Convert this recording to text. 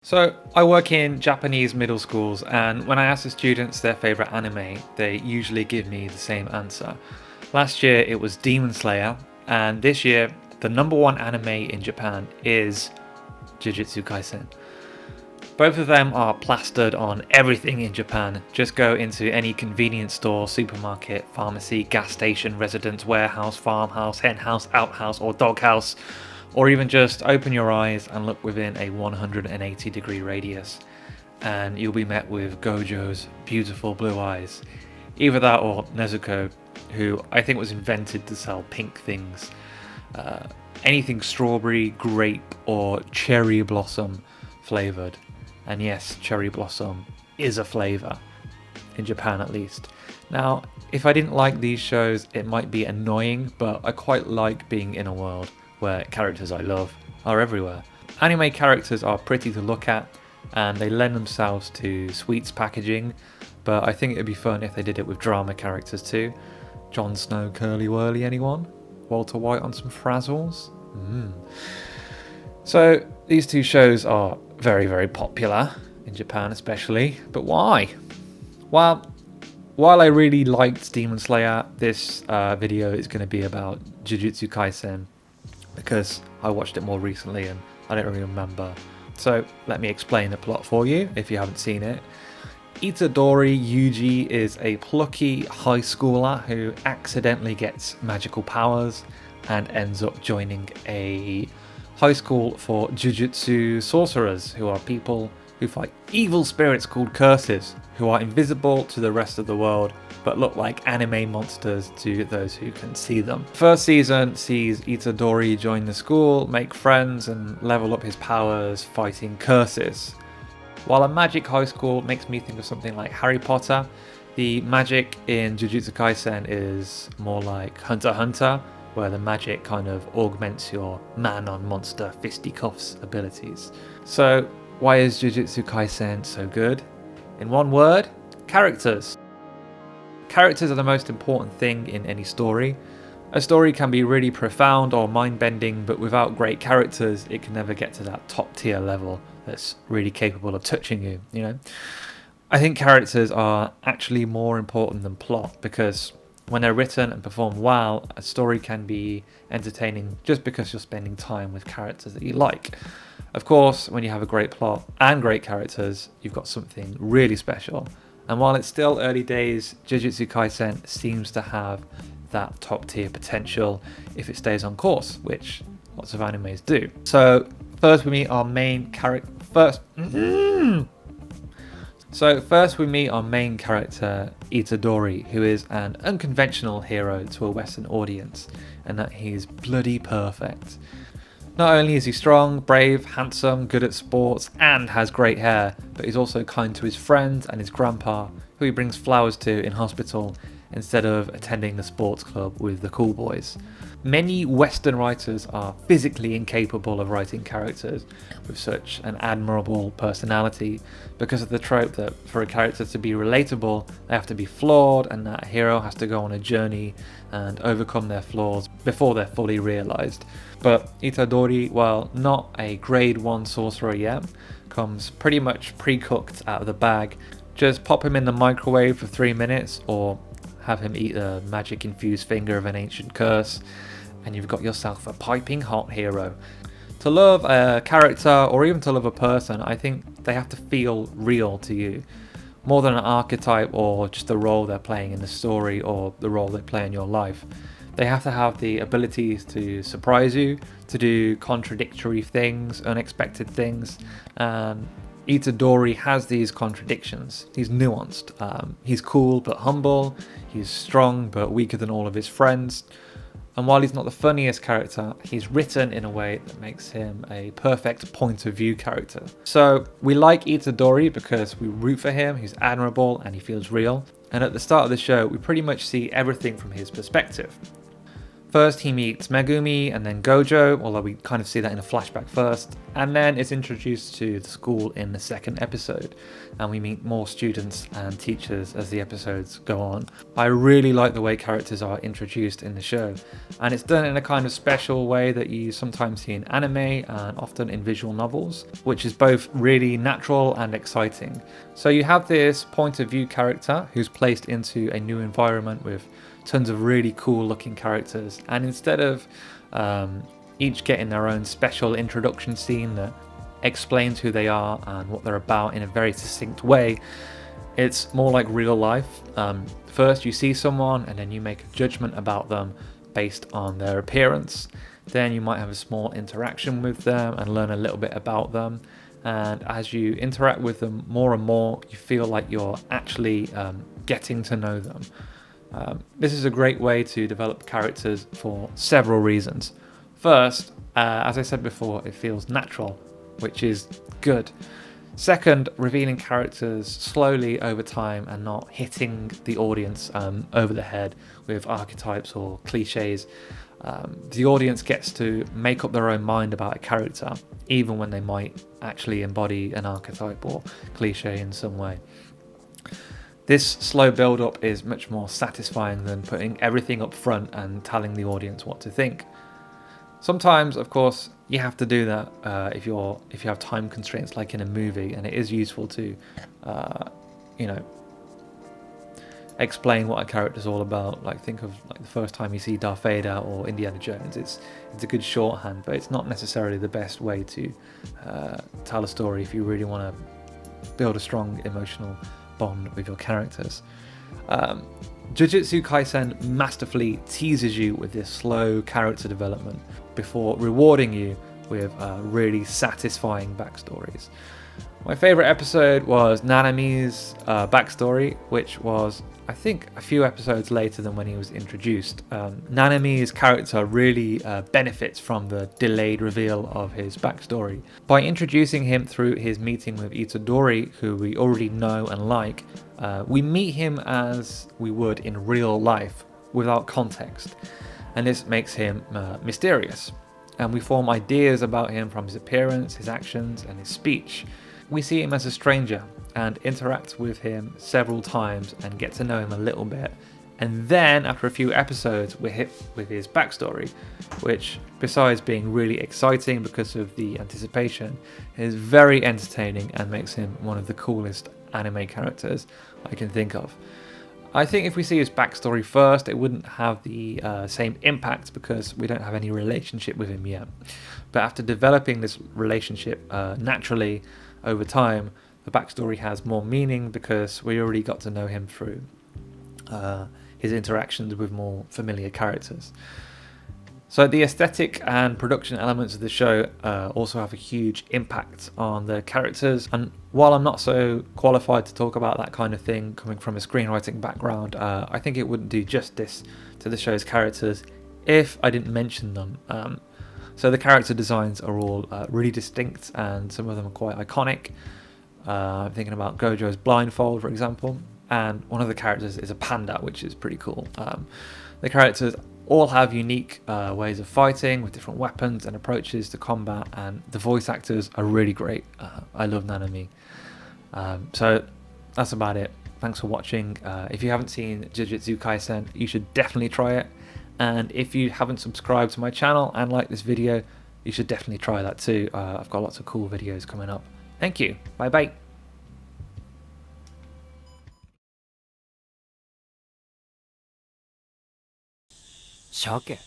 So, I work in Japanese middle schools, and when I ask the students their favourite anime, they usually give me the same answer. Last year it was Demon Slayer, and this year the number one anime in Japan is Jujutsu Kaisen. Both of them are plastered on everything in Japan. Just go into any convenience store, supermarket, pharmacy, gas station, residence, warehouse, farmhouse, henhouse, outhouse, or doghouse, or even just open your eyes and look within a 180-degree radius, and you'll be met with Gojo's beautiful blue eyes. Either that or Nezuko, who I think was invented to sell pink things. Anything strawberry, grape, or cherry blossom flavoured. And yes, cherry blossom is a flavour, in Japan at least. Now, if I didn't like these shows, it might be annoying, but I quite like being in a world where characters I love are everywhere. Anime characters are pretty to look at, and they lend themselves to sweets packaging, but I think it'd be fun if they did it with drama characters too. Jon Snow curly whirly, anyone? Walter White on some frazzles? So these two shows are very, very popular, in Japan especially, but why? Well, while I really liked Demon Slayer, this video is going to be about Jujutsu Kaisen, because I watched it more recently and I don't really remember. So let me explain the plot for you if you haven't seen it. Itadori Yuji is a plucky high schooler who accidentally gets magical powers and ends up joining a high school for Jujutsu sorcerers, who are people who fight evil spirits called curses, who are invisible to the rest of the world but look like anime monsters to those who can see them. First season sees Itadori join the school, make friends, and level up his powers fighting curses. While a magic high school makes me think of something like Harry Potter, the magic in Jujutsu Kaisen is more like Hunter x Hunter, where the magic kind of augments your man-on-monster fisticuffs abilities. So why is Jujutsu Kaisen so good? In one word, characters. Characters are the most important thing in any story. A story can be really profound or mind-bending, but without great characters, it can never get to that top-tier level that's really capable of touching you, you know? I think characters are actually more important than plot, because when they're written and performed well, a story can be entertaining just because you're spending time with characters that you like. Of course, when you have a great plot and great characters, you've got something really special. And while it's still early days, Jujutsu Kaisen seems to have that top tier potential if it stays on course, which lots of animes do. So first we meet our main character. First we meet our main character, Itadori, who is an unconventional hero to a Western audience, and that he's bloody perfect. Not only is he strong, brave, handsome, good at sports, and has great hair, but he's also kind to his friends and his grandpa, who he brings flowers to in hospital instead of attending the sports club with the cool boys. Many Western writers are physically incapable of writing characters with such an admirable personality because of the trope that for a character to be relatable, they have to be flawed, and that a hero has to go on a journey and overcome their flaws before they're fully realised. But Itadori, while not a grade 1 sorcerer yet, comes pretty much pre-cooked out of the bag. Just pop him in the microwave for 3 minutes, or have him eat a magic infused finger of an ancient curse, and you've got yourself a piping hot hero. To love a character, or even to love a person, I think they have to feel real to you, more than an archetype or just the role they're playing in the story or the role they play in your life. They have to have the abilities to surprise you, to do contradictory things, unexpected things, and Itadori has these contradictions. He's nuanced. He's cool but humble. He's strong but weaker than all of his friends. And while he's not the funniest character, he's written in a way that makes him a perfect point of view character. So we like Itadori because we root for him, he's admirable and he feels real. And at the start of the show, we pretty much see everything from his perspective. First, he meets Megumi and then Gojo, although we kind of see that in a flashback first, and then it's introduced to the school in the second episode, and we meet more students and teachers as the episodes go on. I really like the way characters are introduced in the show, and it's done in a kind of special way that you sometimes see in anime and often in visual novels, which is both really natural and exciting. So you have this point of view character who's placed into a new environment with tons of really cool looking characters, and instead of each getting their own special introduction scene that explains who they are and what they're about in a very succinct way, it's more like real life. First you see someone and then you make a judgment about them based on their appearance, then you might have a small interaction with them and learn a little bit about them, and as you interact with them more and more, you feel like you're actually getting to know them. This is a great way to develop characters for several reasons. First, as I said before, it feels natural, which is good. Second, revealing characters slowly over time and not hitting the audience over the head with archetypes or cliches. The audience gets to make up their own mind about a character, even when they might actually embody an archetype or cliche in some way. This slow build-up is much more satisfying than putting everything up front and telling the audience what to think. Sometimes, of course, you have to do that if you have time constraints, like in a movie, and it is useful to, explain what a character's all about. Like, think of like the first time you see Darth Vader or Indiana Jones. It's a good shorthand, but it's not necessarily the best way to tell a story if you really want to build a strong emotional bond with your characters. Jujutsu Kaisen masterfully teases you with this slow character development before rewarding you with really satisfying backstories. My favourite episode was Nanami's backstory, which was, I think, a few episodes later than when he was introduced. Nanami's character really benefits from the delayed reveal of his backstory. By introducing him through his meeting with Itadori, who we already know and like, we meet him as we would in real life, without context, and this makes him mysterious. And we form ideas about him from his appearance, his actions, and his speech. We see him as a stranger and interact with him several times and get to know him a little bit. And then, after a few episodes, we're hit with his backstory, which, besides being really exciting because of the anticipation, is very entertaining and makes him one of the coolest anime characters I can think of. I think if we see his backstory first, it wouldn't have the same impact because we don't have any relationship with him yet. But after developing this relationship naturally over time, the backstory has more meaning because we already got to know him through his interactions with more familiar characters. So the aesthetic and production elements of the show also have a huge impact on the characters, and while I'm not so qualified to talk about that kind of thing coming from a screenwriting background, I think it wouldn't do justice to the show's characters if I didn't mention them. So the character designs are all really distinct, and some of them are quite iconic. I'm thinking about Gojo's blindfold, for example, and one of the characters is a panda, which is pretty cool. The characters all have unique ways of fighting with different weapons and approaches to combat, and the voice actors are really great. I love Nanami. So that's about it. Thanks for watching. If you haven't seen Jujutsu Kaisen, you should definitely try it. And if you haven't subscribed to my channel and liked this video, you should definitely try that too. I've got lots of cool videos coming up. Thank you. Bye bye. shocking.